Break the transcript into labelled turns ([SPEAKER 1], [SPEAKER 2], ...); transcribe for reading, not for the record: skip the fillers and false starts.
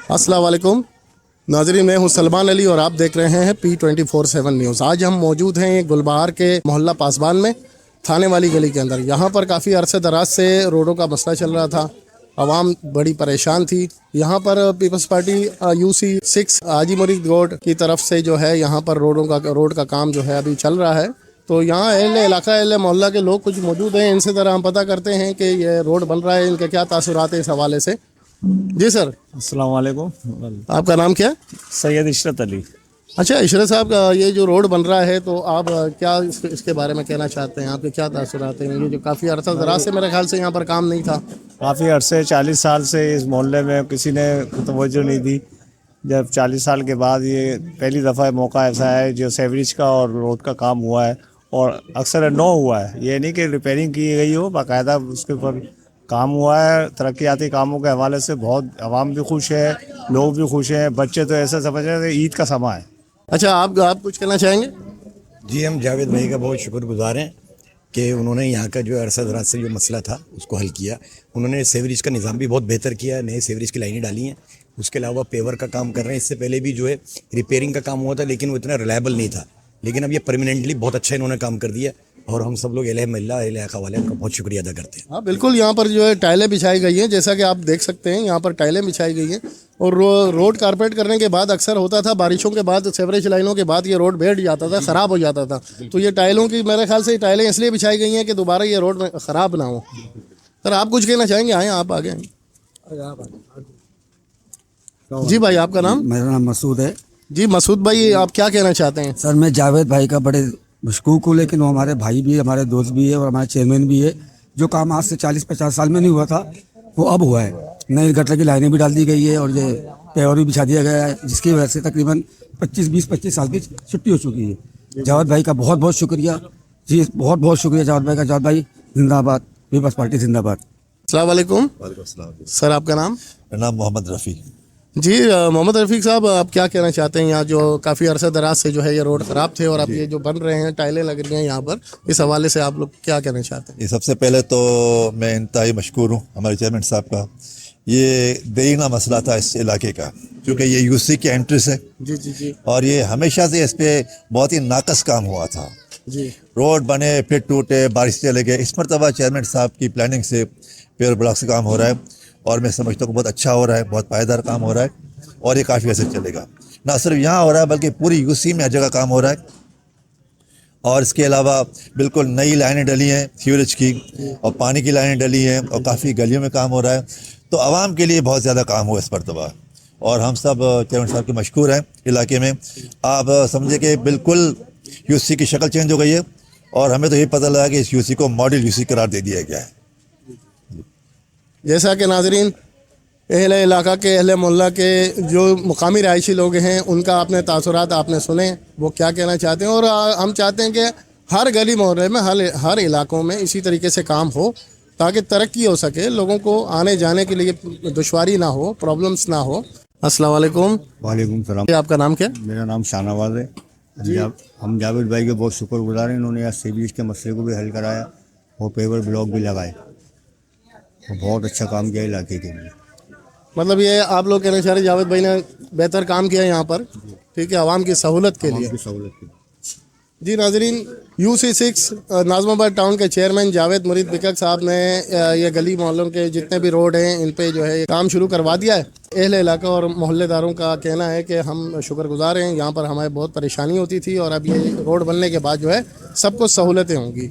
[SPEAKER 1] अस्सलाम वालेकुम नाजरीन, मैं हूं सलमान अली और आप देख रहे हैं P24/7 न्यूज़। आज हम मौजूद हैं गुलबहार के मोहल्ला पासबान में, थाने वाली गली के अंदर। यहाँ पर काफ़ी अरसे दराज से रोडों का मसला चल रहा था, आवाम बड़ी परेशान थी। यहाँ पर पीपल्स पार्टी UC6 हाजी मुरीद रोड की तरफ से जो है यहाँ पर रोड का काम जो है अभी चल रहा है। तो यहाँ अहले इलाका अहले मोहल्ला के लोग कुछ मौजूद हैं, इनसे ज़रा हम पता करते हैं कि ये रोड बन रहा है, इनके क्या तासुरात हैं इस हवाले से। जी सर,
[SPEAKER 2] अस्सलाम वालेकुम।
[SPEAKER 1] आपका नाम क्या है?
[SPEAKER 2] सैयद इशरत अली।
[SPEAKER 1] अच्छा इशरत साहब, ये जो रोड बन रहा है तो आप क्या इसके बारे में कहना चाहते हैं? आपके क्या तासुरात हैं? ये जो काफ़ी अरसा दराज से मेरे ख्याल से यहाँ पर काम नहीं था।
[SPEAKER 2] काफ़ी अरसे 40 साल से इस मोहल्ले में किसी ने तवज्जो नहीं दी। जब 40 साल के बाद ये पहली दफ़ा मौका ऐसा है जो सेवरेज का और रोड का काम हुआ है, और अक्सर नो हुआ है। ये नहीं कि रिपेयरिंग की गई हो, बाकायदा उसके ऊपर काम हुआ है। तरक्याती कामों के हवाले से बहुत आवाम भी खुश है, लोग भी खुश हैं। बच्चे तो ऐसा समझ रहे हैं कि ईद का समा है।
[SPEAKER 1] अच्छा, आप कुछ कहना चाहेंगे?
[SPEAKER 3] जी, हम जावेद भाई का बहुत शुक्रगुजार हैं कि उन्होंने यहाँ का जो अरसा दराज से जो मसला था उसको हल किया। उन्होंने सेवरेज का निज़ाम भी बहुत बेहतर किया, नए सेवरेज की लाइनें डाली हैं। उसके अलावा पेवर का काम कर रहे हैं। इससे पहले भी जो है रिपेयरिंग का काम हुआ था, लेकिन वो इतना रिलायबल नहीं था। लेकिन अब ये परमानेंटली बहुत अच्छा इन्होंने काम कर दिया, और हम सब लोग इलाका वाले का बहुत शुक्रिया अदा करते हैं।
[SPEAKER 1] हाँ बिल्कुल, यहाँ पर जो है टाइलें बिछाई गई हैं, जैसा कि आप देख सकते हैं यहाँ पर टाइलें बिछाई गई हैं। और रोड कारपेट करने के बाद अक्सर होता था बारिशों के बाद, सेवरेज लाइनों के बाद ये रोड बैठ जाता था, ख़राब हो जाता था। तो ये टाइलों की मेरे ख्याल से टाइलें इसलिए बिछाई गई हैं कि दोबारा ये रोड ख़राब ना हो। सर आप कुछ कहना चाहेंगे? आए आप आगे। जी भाई, आपका नाम?
[SPEAKER 4] मेरा नाम मसूद है।
[SPEAKER 1] जी मसूद भाई, आप क्या कहना चाहते हैं?
[SPEAKER 4] सर मैं जावेद भाई का बड़े मशकूक हूँ, लेकिन वो हमारे भाई भी है, हमारे दोस्त भी है और हमारे चेयरमैन भी है। जो काम आज से 40-50 साल में नहीं हुआ था वो अब हुआ है। नई गटर की लाइनें भी डाल दी गई है और ये पेवर भी बिछा दिया गया है, जिसकी वजह से तकरीबन 25 साल की छुट्टी हो चुकी है। जावेद भाई का बहुत बहुत शुक्रिया जी, बहुत बहुत शुक्रिया जावेद भाई का। जावेद भाई जिंदाबाद, पीपल्स पार्टी जिंदाबाद।
[SPEAKER 1] अस्सलाम वालेकुम। सर आपका नाम?
[SPEAKER 5] मेरा नाम मोहम्मद रफ़ी।
[SPEAKER 1] जी मोहम्मद रफ़ीक साहब, आप क्या कहना चाहते हैं? यहाँ जो काफ़ी अरसा दराज से जो है ये रोड ख़राब थे और अब ये जो बन रहे हैं, टाइलें लग रही हैं यहाँ पर, इस हवाले से आप लोग क्या कहना चाहते हैं?
[SPEAKER 5] ये सबसे पहले तो मैं इंतहाई मशकूर हूँ हमारे चेयरमैन साहब का। ये देरीना मसला था इस इलाके का, क्योंकि ये UC की एंट्रेंस है।
[SPEAKER 1] जी जी जी
[SPEAKER 5] और ये हमेशा से इस पर बहुत ही नाकस काम हुआ था।
[SPEAKER 1] जी।
[SPEAKER 5] रोड बने फिर टूटे, बारिश चले गए। इस मरतबा चेयरमैन साहब की प्लानिंग से पेवर ब्लॉक से काम हो रहा है, और मैं समझता हूँ बहुत अच्छा हो रहा है, बहुत पायदार काम हो रहा है, और ये काफ़ी असर चलेगा। ना सिर्फ यहाँ हो रहा है बल्कि पूरी UC में हर जगह काम हो रहा है। और इसके अलावा बिल्कुल नई लाइनें डली हैं सीवरेज की, और पानी की लाइनें डली हैं, और काफ़ी गलियों में काम हो रहा है। तो आवाम के लिए बहुत ज़्यादा काम हुआ इस मरतबा, और हम सब चेयरमैन साहब के मशकूर हैं इलाके में। आप समझे कि बिल्कुल UC की शक्ल चेंज हो गई है, और हमें तो ये पता लगा कि इस UC को मॉडल UC करार दे दिया गया है।
[SPEAKER 1] जैसा कि नाजरीन, अहले इलाका के, अहले मोहल्ला के जो मुकामी रहायशी लोग हैं, उनका आपने तासुरात आपने सुने, वो क्या कहना चाहते हैं। और हम चाहते हैं कि हर गली मोहल्ले में, हर इलाकों में इसी तरीके से काम हो, ताकि तरक्की हो सके, लोगों को आने जाने के लिए दुश्वारी ना हो, प्रॉब्लम्स ना हो। अस्सलाम वालेकुम।
[SPEAKER 2] वालेकुम सलाम।
[SPEAKER 1] आपका नाम क्या?
[SPEAKER 2] मेरा नाम शाहनवाज है। हम जावेद भाई के बहुत शुक्रगुजार हैं। इन्होंने यहाँ सीवरेज के मसले को भी हल कराया और पेवर ब्लॉक भी लगाए, और बहुत अच्छा काम किया इलाके के लिए।
[SPEAKER 1] मतलब ये आप लोग कहना चाह रहे जावेद भाई ने बेहतर काम किया यहाँ पर, ठीक है, आवाम की सहूलत के लिए। जी नाजरीन, UC6 नाज़िमाबाद टाउन के चेयरमैन जावेद मुरीद बिकक साहब ने ये गली मोहल्लों के जितने भी रोड हैं इन पे जो है काम शुरू करवा दिया है। अहले इलाका और मोहल्लेदारों का कहना है कि हम शुक्रगुजार हैं, यहाँ पर हमें बहुत परेशानी होती थी, और अब ये रोड बनने के बाद जो है सबको सहूलतें होंगी।